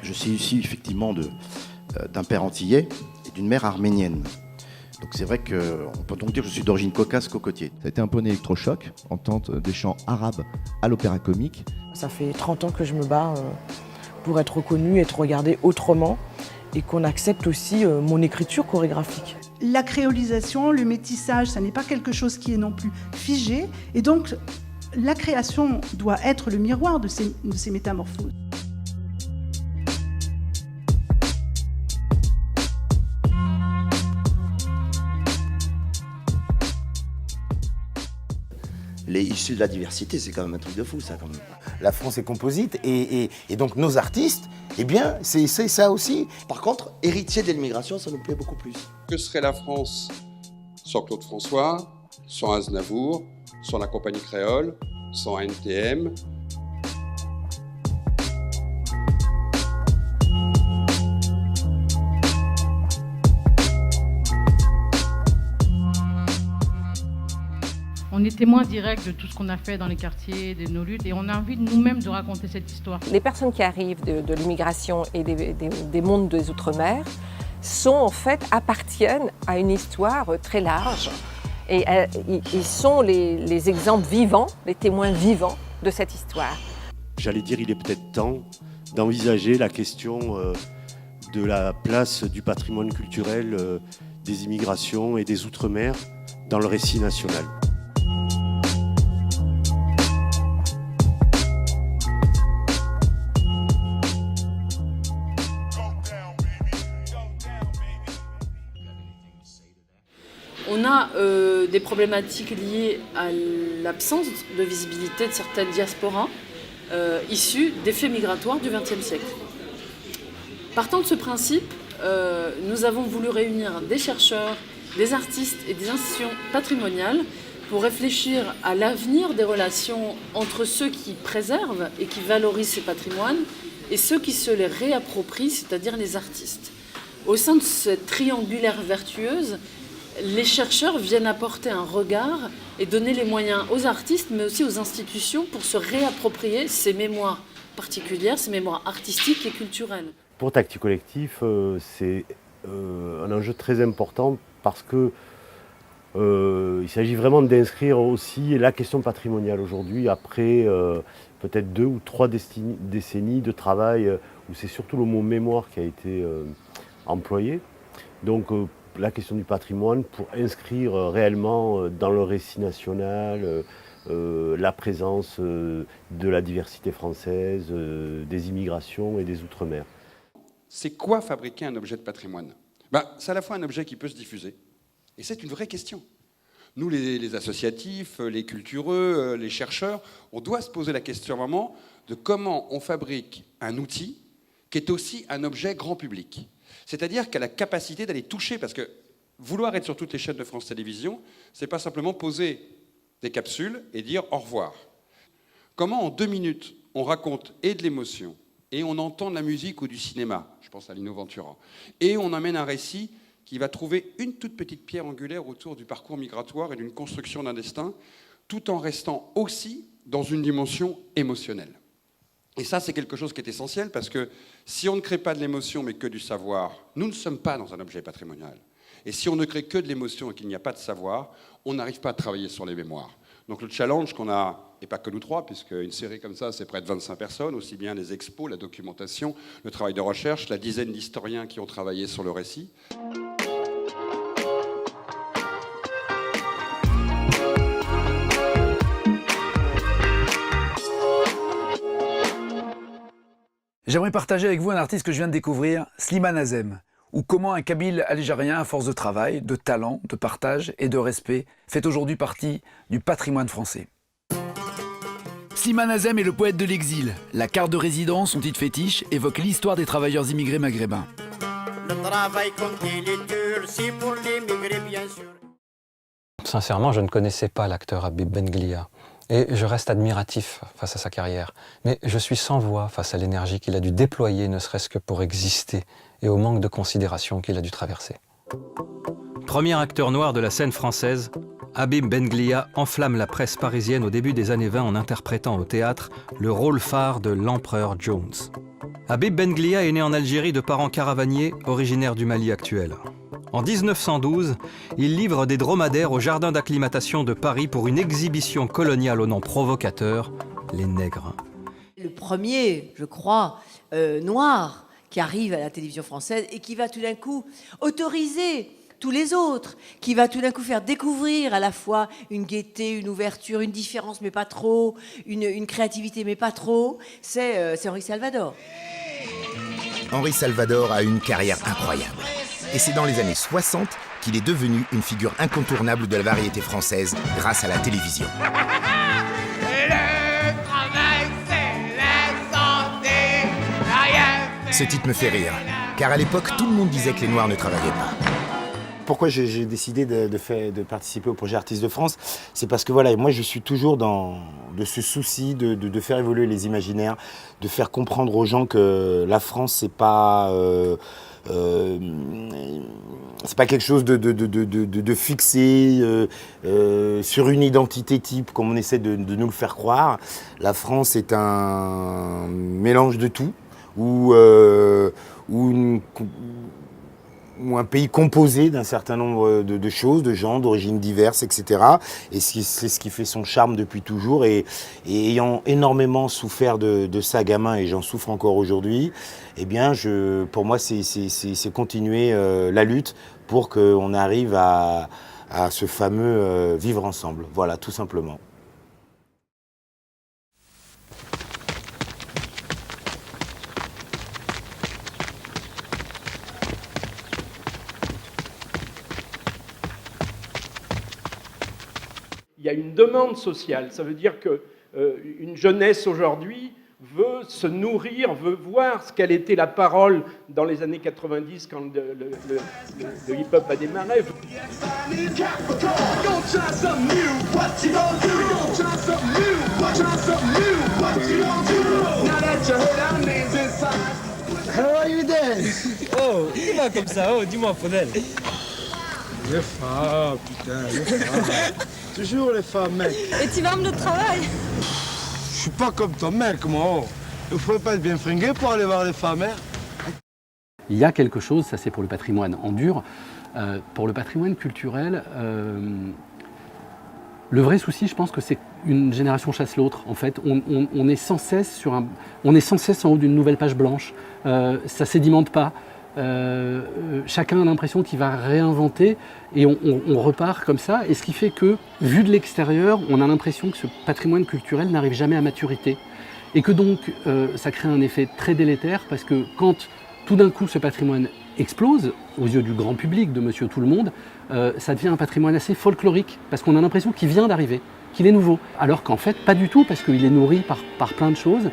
Je suis issu effectivement d'un père antillais et d'une mère arménienne. Donc c'est vrai qu'on peut donc dire que je suis d'origine caucase cocotier. Ça a été un peu un électrochoc, entendre des chants arabes à l'opéra comique. Ça fait 30 ans que je me bats pour être reconnue, être regardée autrement et qu'on accepte aussi mon écriture chorégraphique. La créolisation, le métissage, ça n'est pas quelque chose qui est non plus figé. Et donc, la création doit être le miroir de ces métamorphoses. Les issus de la diversité, c'est quand même un truc de fou, ça, quand même. La France est composite et donc nos artistes, eh bien, c'est ça aussi. Par contre, héritier de l'immigration, ça nous plaît beaucoup plus. Que serait la France sans Claude François, sans Aznavour, sans la compagnie créole, sans NTM? On est témoin direct de tout ce qu'on a fait dans les quartiers, de nos luttes, et on a envie nous-mêmes de raconter cette histoire. Les personnes qui arrivent de l'immigration et des mondes des Outre-mer appartiennent à une histoire très large. Et ils sont les exemples vivants, les témoins vivants de cette histoire. J'allais dire, il est peut-être temps d'envisager la question de la place du patrimoine culturel des immigrations et des Outre-mer dans le récit national. On a des problématiques liées à l'absence de visibilité de certaines diasporas issues des faits migratoires du XXe siècle. Partant de ce principe, nous avons voulu réunir des chercheurs, des artistes et des institutions patrimoniales pour réfléchir à l'avenir des relations entre ceux qui préservent et qui valorisent ces patrimoines et ceux qui se les réapproprient, c'est-à-dire les artistes. Au sein de cette triangulaire vertueuse, les chercheurs viennent apporter un regard et donner les moyens aux artistes, mais aussi aux institutions pour se réapproprier ces mémoires particulières, ces mémoires artistiques et culturelles. Pour Tactique Collectif, c'est un enjeu très important parce que il s'agit vraiment d'inscrire aussi la question patrimoniale aujourd'hui, après peut-être 2 ou 3 décennies de travail où c'est surtout le mot mémoire qui a été employé. Donc la question du patrimoine pour inscrire réellement dans le récit national la présence de la diversité française, des immigrations et des Outre-mer. C'est quoi fabriquer un objet de patrimoine? C'est à la fois un objet qui peut se diffuser, et c'est une vraie question. Nous, les associatifs, les cultureux, les chercheurs, on doit se poser la question à un moment de comment on fabrique un outil qui est aussi un objet grand public. C'est-à-dire qu'elle a la capacité d'aller toucher, parce que vouloir être sur toutes les chaînes de France Télévisions, c'est pas simplement poser des capsules et dire au revoir. Comment en 2 minutes, on raconte et de l'émotion, et on entend de la musique ou du cinéma, je pense à Lino Ventura, et on amène un récit qui va trouver une toute petite pierre angulaire autour du parcours migratoire et d'une construction d'un destin, tout en restant aussi dans une dimension émotionnelle. Et ça, c'est quelque chose qui est essentiel, parce que si on ne crée pas de l'émotion, mais que du savoir, nous ne sommes pas dans un objet patrimonial. Et si on ne crée que de l'émotion et qu'il n'y a pas de savoir, on n'arrive pas à travailler sur les mémoires. Donc le challenge qu'on a, et pas que nous 3, puisqu'une série comme ça, c'est près de 25 personnes, aussi bien les expos, la documentation, le travail de recherche, la dizaine d'historiens qui ont travaillé sur le récit. J'aimerais partager avec vous un artiste que je viens de découvrir, Slimane Azem, ou comment un Kabyle algérien, à force de travail, de talent, de partage et de respect, fait aujourd'hui partie du patrimoine français. Slimane Azem est le poète de l'exil. La carte de résidence, son titre fétiche, évoque l'histoire des travailleurs immigrés maghrébins. Le travail comme il est dur, c'est pour l'immigré bien sûr. Sincèrement, je ne connaissais pas l'acteur Habib Benghlia. Et je reste admiratif face à sa carrière. Mais je suis sans voix face à l'énergie qu'il a dû déployer, ne serait-ce que pour exister, et au manque de considération qu'il a dû traverser. Premier acteur noir de la scène française, Habib Benghlia enflamme la presse parisienne au début des années 20 en interprétant au théâtre le rôle phare de l'empereur Jones. Habib Benghlia est né en Algérie de parents caravaniers originaires du Mali actuel. En 1912, il livre des dromadaires au jardin d'acclimatation de Paris pour une exhibition coloniale au nom provocateur, les nègres. Le premier, je crois, noir qui arrive à la télévision française et qui va tout d'un coup autoriser tous les autres, qui va tout d'un coup faire découvrir à la fois une gaieté, une ouverture, une différence mais pas trop, une créativité mais pas trop, c'est Henri Salvador. Henri Salvador a une carrière incroyable. Et c'est dans les années 60 qu'il est devenu une figure incontournable de la variété française grâce à la télévision. Le travail, c'est la santé. Ce titre me fait rire, car à l'époque, tout le monde disait que les Noirs ne travaillaient pas. Pourquoi j'ai décidé de participer au projet Artistes de France, c'est parce que voilà, moi je suis toujours de ce souci de faire évoluer les imaginaires, de faire comprendre aux gens que la France c'est pas quelque chose de fixé sur une identité type comme on essaie de nous le faire croire. La France est un mélange de tout, ou un pays composé d'un certain nombre de choses, de gens, d'origines diverses, etc. Et c'est ce qui fait son charme depuis toujours. Et ayant énormément souffert de ça gamin, et j'en souffre encore aujourd'hui, eh bien, pour moi, c'est continuer la lutte pour qu'on arrive à ce fameux vivre ensemble. Voilà, tout simplement. Il y a une demande sociale, ça veut dire qu'une jeunesse aujourd'hui veut se nourrir, veut voir ce qu'elle était la parole dans les années 90 quand le hip-hop a démarré. How are you then? Oh, dis-moi comme ça, oh, dis-moi, Faudel. Les femmes, putain, les femmes. Toujours les femmes, mec. Et tu vas amener au travail? Je suis pas comme ton mec, moi. Il faut pas être bien fringué pour aller voir les femmes, hein. Il y a quelque chose, ça c'est pour le patrimoine en dur. Pour le patrimoine culturel, le vrai souci, je pense que c'est une génération chasse l'autre. En fait, on est sans cesse en haut d'une nouvelle page blanche. Ça sédimente pas. Chacun a l'impression qu'il va réinventer et on repart comme ça. Et ce qui fait que, vu de l'extérieur, on a l'impression que ce patrimoine culturel n'arrive jamais à maturité. Et que donc, ça crée un effet très délétère parce que quand tout d'un coup ce patrimoine explose, aux yeux du grand public, de monsieur tout le monde, ça devient un patrimoine assez folklorique parce qu'on a l'impression qu'il vient d'arriver, qu'il est nouveau. Alors qu'en fait, pas du tout, parce qu'il est nourri par plein de choses,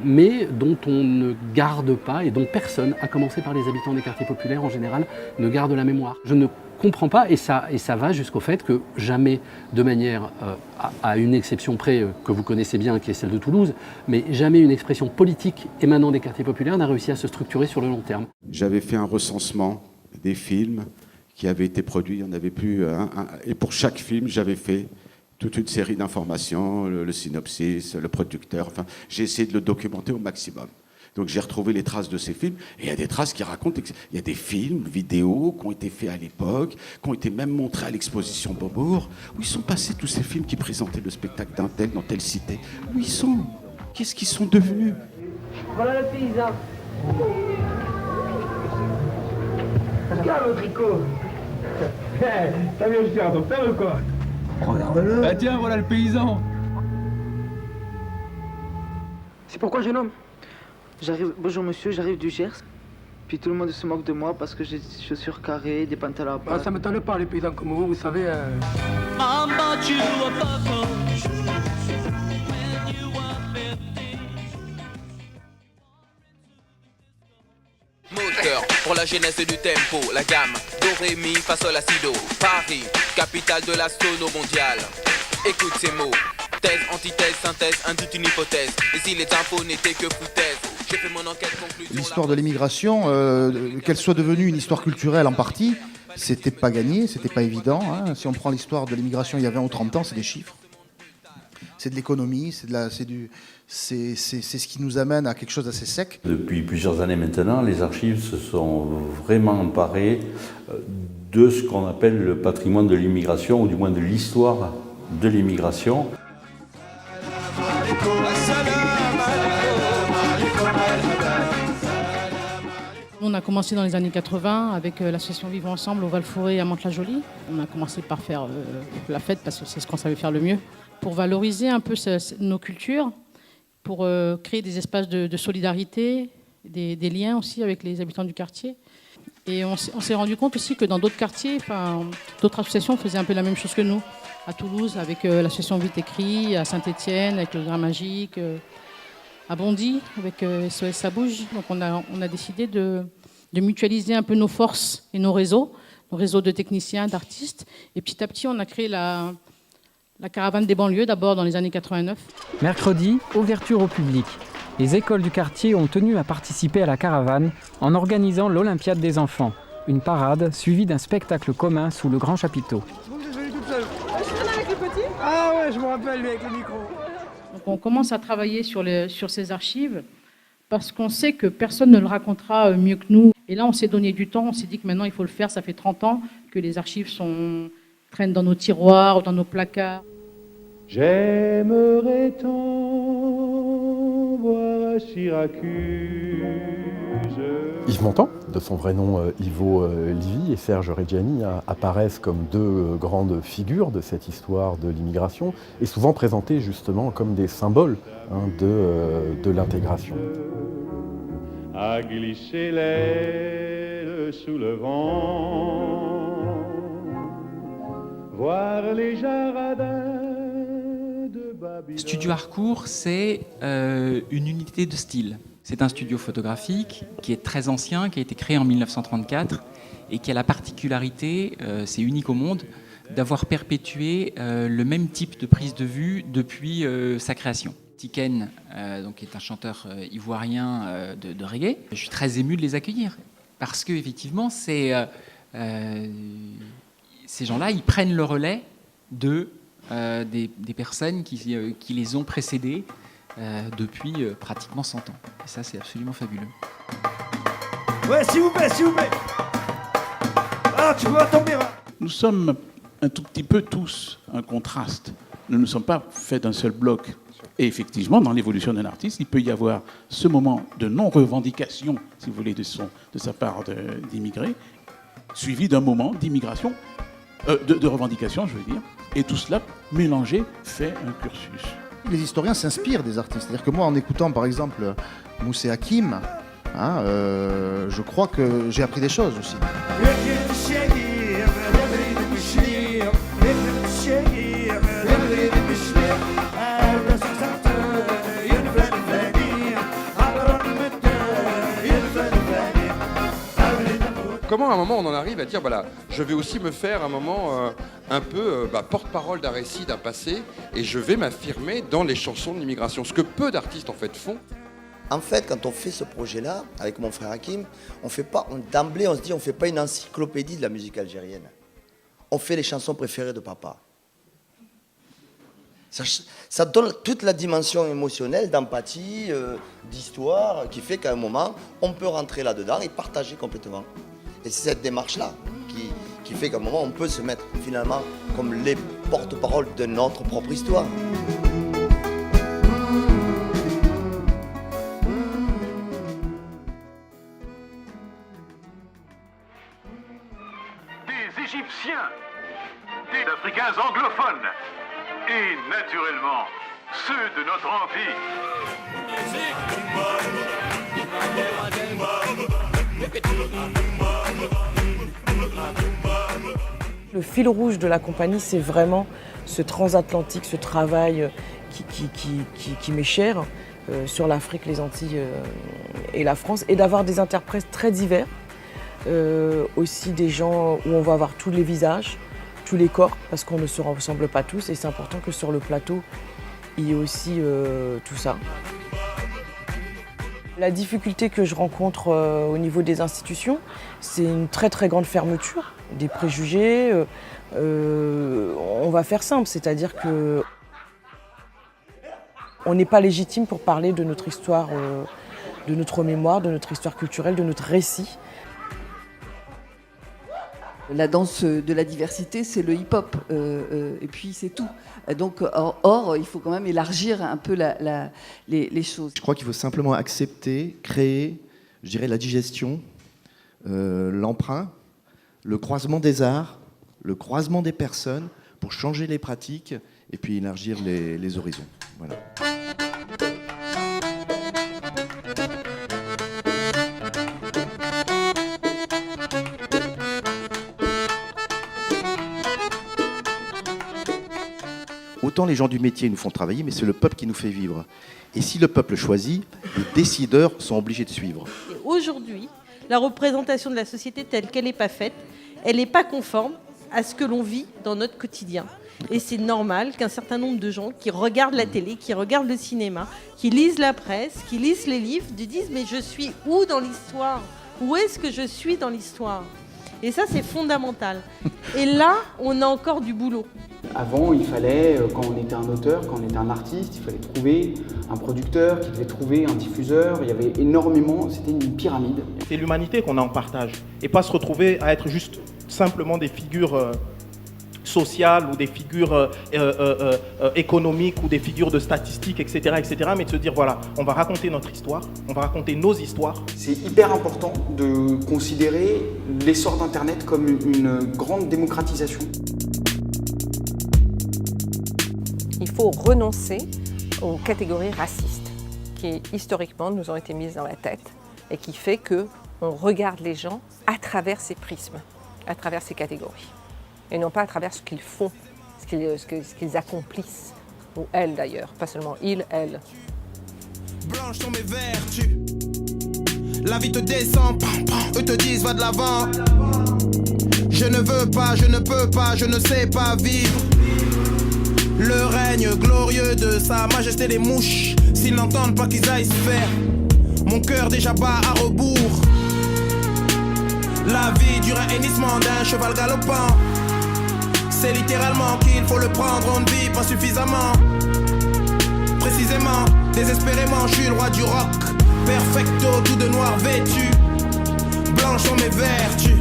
mais dont on ne garde pas et dont personne, à commencer par les habitants des quartiers populaires en général, ne garde la mémoire. Je ne comprends pas, et ça va jusqu'au fait que jamais, de manière, à une exception près que vous connaissez bien, qui est celle de Toulouse, mais jamais une expression politique émanant des quartiers populaires n'a réussi à se structurer sur le long terme. J'avais fait un recensement des films qui avaient été produits, il n'y en avait plus un, et pour chaque film, j'avais fait toute une série d'informations, le synopsis, le producteur, enfin, j'ai essayé de le documenter au maximum. Donc j'ai retrouvé les traces de ces films, et il y a des traces qui racontent, il y a des films, vidéos qui ont été faits à l'époque, qui ont été même montrés à l'exposition Beaubourg, où ils sont passés tous ces films qui présentaient le spectacle d'un tel dans telle cité. Où ils sont? Qu'est-ce qu'ils sont devenus? Voilà le paysan. Regarde le tricot. T'as vu, je suis à ton père ou quoi? Regarde-le. Bah tiens, voilà le paysan. C'est pourquoi, jeune homme? Bonjour monsieur, j'arrive du Gers. Puis tout le monde se moque de moi parce que j'ai des chaussures carrées, des pantalons à pattes. Ça ne m'étonne pas, les paysans comme vous savez. Moteur pour la genèse du tempo, la gamme do, ré, mi, fa, sol, la, si, do. Paris, capitale de la sono mondiale. Écoute ces mots. Thèse, antithèse, synthèse, induit une hypothèse. Et si les infos n'étaient que foutaises, j'ai fait mon enquête conclusion. L'histoire de l'immigration, qu'elle soit devenue une histoire culturelle en partie, C'était pas gagné, c'était pas évident. Hein. Si on prend l'histoire de l'immigration il y a 20 ou 30 ans, c'est des chiffres. C'est de l'économie, c'est ce qui nous amène à quelque chose d'assez sec. Depuis plusieurs années maintenant, les archives se sont vraiment emparées de ce qu'on appelle le patrimoine de l'immigration, ou du moins de l'histoire de l'immigration. On a commencé dans les années 80 avec l'association Vivons Ensemble au Val-Fouré à Mantes-la-Jolie. On a commencé par faire la fête parce que c'est ce qu'on savait faire le mieux. Pour valoriser un peu nos cultures, pour créer des espaces de solidarité, des liens aussi avec les habitants du quartier. Et on s'est rendu compte aussi que dans d'autres quartiers, d'autres associations faisaient un peu la même chose que nous. À Toulouse, avec l'association Vite Écrit, à Saint-Étienne, avec le Grain Magique, à Bondy, avec SOS Ça Bouge. Donc on a décidé de mutualiser un peu nos forces et nos réseaux de techniciens, d'artistes. Et petit à petit, on a créé la caravane des banlieues, d'abord dans les années 89. Mercredi, ouverture au public. Les écoles du quartier ont tenu à participer à la caravane en organisant l'Olympiade des enfants, une parade suivie d'un spectacle commun sous le grand chapiteau. Ah ouais, je me rappelle lui avec le micro. Donc on commence à travailler sur ces archives parce qu'on sait que personne ne le racontera mieux que nous. Et là, on s'est donné du temps, on s'est dit que maintenant il faut le faire. Ça fait 30 ans que les archives traînent dans nos tiroirs ou dans nos placards. J'aimerais tant voir à Syracuse. Yves Montand, de son vrai nom Ivo Livy, et Serge Reggiani apparaissent comme deux grandes figures de cette histoire de l'immigration et souvent présentés justement comme des symboles de l'intégration. À glisser l'aile sous le vent, voir les jardins. Studio Harcourt, c'est une unité de style. C'est un studio photographique qui est très ancien, qui a été créé en 1934 et qui a la particularité, c'est unique au monde, d'avoir perpétué le même type de prise de vue depuis sa création. Tiken, donc, est un chanteur ivoirien de reggae. Je suis très ému de les accueillir parce qu'effectivement, ces gens-là, ils prennent le relais des personnes qui les ont précédés depuis pratiquement 100 ans. Et ça, c'est absolument fabuleux. Ouais, s'il vous plaît, s'il vous plaît. Ah, tu vois tomber. Nous sommes un tout petit peu tous un contraste. Nous ne sommes pas faits d'un seul bloc. Et effectivement, dans l'évolution d'un artiste, il peut y avoir ce moment de non-revendication, si vous voulez, de sa part d'immigré, suivi d'un moment d'immigration, de revendication, je veux dire. Et tout cela, mélangé, fait un cursus. Les historiens s'inspirent des artistes. C'est-à-dire que moi, en écoutant par exemple Moussé Hakim, je crois que j'ai appris des choses aussi. Comment à un moment on en arrive à dire voilà, je vais aussi me faire un moment un peu porte-parole d'un récit, d'un passé, et je vais m'affirmer dans les chansons de l'immigration, ce que peu d'artistes en fait font. En fait, quand on fait ce projet-là, avec mon frère Hakim, d'emblée on se dit on ne fait pas une encyclopédie de la musique algérienne. On fait les chansons préférées de papa. Ça donne toute la dimension émotionnelle, d'empathie, d'histoire, qui fait qu'à un moment, on peut rentrer là-dedans et partager complètement. Et c'est cette démarche-là qui fait qu'à un moment, on peut se mettre finalement comme les porte-paroles de notre propre histoire. Des Égyptiens, des Africains anglophones et naturellement ceux de notre empire. Le fil rouge de la compagnie, c'est vraiment ce transatlantique, ce travail qui m'est cher sur l'Afrique, les Antilles et la France, et d'avoir des interprètes très divers, aussi des gens où on va avoir tous les visages, tous les corps, parce qu'on ne se ressemble pas tous, et c'est important que sur le plateau, il y ait aussi tout ça. La difficulté que je rencontre au niveau des institutions, c'est une très très grande fermeture, des préjugés. On va faire simple, c'est-à-dire que on n'est pas légitime pour parler de notre histoire, de notre mémoire, de notre histoire culturelle, de notre récit. La danse de la diversité, c'est le hip-hop, et puis c'est tout. Donc, or, il faut quand même élargir un peu les choses. Je crois qu'il faut simplement accepter, créer, je dirais, la digestion, l'emprunt, le croisement des arts, le croisement des personnes pour changer les pratiques et puis élargir les horizons. Voilà. Autant les gens du métier nous font travailler, mais c'est le peuple qui nous fait vivre. Et si le peuple choisit, les décideurs sont obligés de suivre. Aujourd'hui, la représentation de la société telle qu'elle n'est pas faite, elle n'est pas conforme à ce que l'on vit dans notre quotidien. Et c'est normal qu'un certain nombre de gens qui regardent la télé, qui regardent le cinéma, qui lisent la presse, qui lisent les livres, disent « mais je suis où dans l'histoire ? Où est-ce que je suis dans l'histoire ?» Et ça, c'est fondamental. Et là, on a encore du boulot. Avant, il fallait, quand on était un auteur, quand on était un artiste, il fallait trouver un producteur qui devait trouver un diffuseur. Il y avait énormément, c'était une pyramide. C'est l'humanité qu'on a en partage et pas se retrouver à être juste simplement des figures sociales ou des figures économiques ou des figures de statistiques, etc., mais de se dire voilà, on va raconter notre histoire, on va raconter nos histoires. C'est hyper important de considérer l'essor d'Internet comme une grande démocratisation. Il faut renoncer aux catégories racistes qui, historiquement, nous ont été mises dans la tête et qui fait qu'on regarde les gens à travers ces prismes, à travers ces catégories, et non pas à travers ce qu'ils font, ce qu'ils accomplissent, ou elles d'ailleurs, pas seulement ils, elles. Blanches sont mes vertus, la vie te descend, eux te disent va de l'avant. Je ne veux pas, je ne peux pas, je ne sais pas vivre le règne glorieux de sa majesté des mouches. S'ils n'entendent pas qu'ils aillent se faire, mon cœur déjà bat à rebours. La vie dure un hennissement d'un cheval galopant. C'est littéralement qu'il faut le prendre, on ne vit pas suffisamment. Précisément, désespérément, je suis le roi du rock. Perfecto, tout de noir vêtu. Blanches sont mes vertus.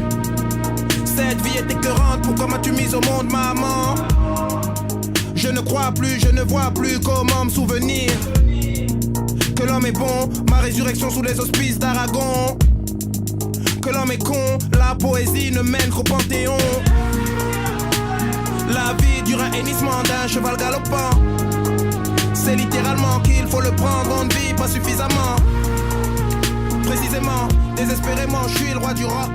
Cette vie est écœurante, pourquoi m'as-tu mise au monde, maman? Je ne crois plus, je ne vois plus comment me souvenir que l'homme est bon, ma résurrection sous les auspices d'Aragon. Que l'homme est con, la poésie ne mène qu'au panthéon. La vie dure un hennissement d'un cheval galopant. C'est littéralement qu'il faut le prendre, on ne vit pas suffisamment. Précisément, désespérément, je suis le roi du rock.